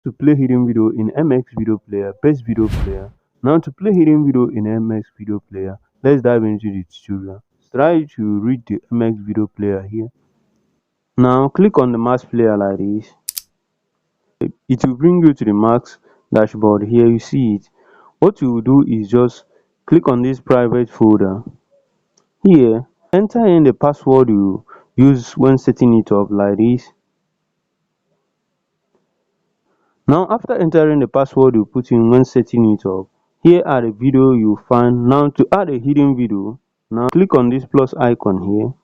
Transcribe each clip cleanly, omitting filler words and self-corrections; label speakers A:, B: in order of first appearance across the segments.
A: To play hidden video in MX video player, best video player. Now to play hidden video in MX video player, let's dive into the tutorial. Try to read the MX video player here. Now click on the Max player like this. It will bring you to the Max dashboard. Here you see it. What you will do is just click on this private folder. Here, enter in the password you use when setting it up like this. Now after entering the password you put in when setting it up, here are the video you find. Now to add a hidden video, now click on this plus icon here.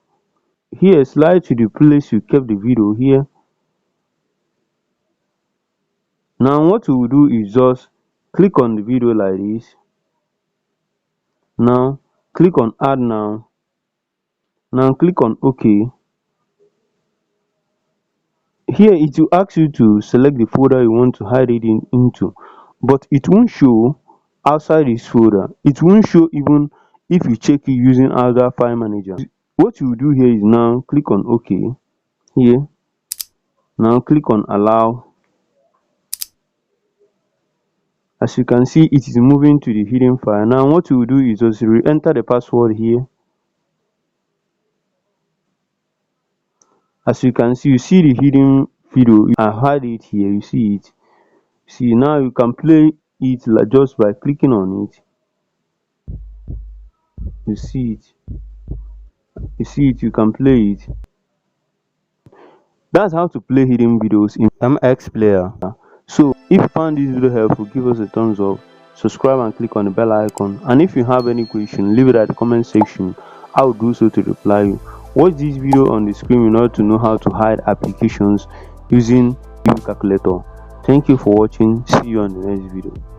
A: Here slide to the place you kept the video here. Now what you will do is just click on the video like this. Now click on add now. Now click on OK. Here it will ask you to select the folder you want to hide it into, but it won't show outside this folder. It won't show even if you check it using other file manager. What you do here is now click on OK here. Now click on allow. As you can see, it is moving to the hidden file. Now what you will do is just re-enter the password here. As you can see, you see the hidden video. I hide it here. You see it. See, now you can play it just by clicking on it. You see it. You see it. You can play it. That's how to play hidden videos in MX player. So if you found this video helpful, give us a thumbs up, subscribe and click on the bell icon. And if you have any question, leave it at the comment section. I will do so to reply you. Watch this video on the screen in order to know how to hide applications using calculator. Thank you for watching. See you on the next video.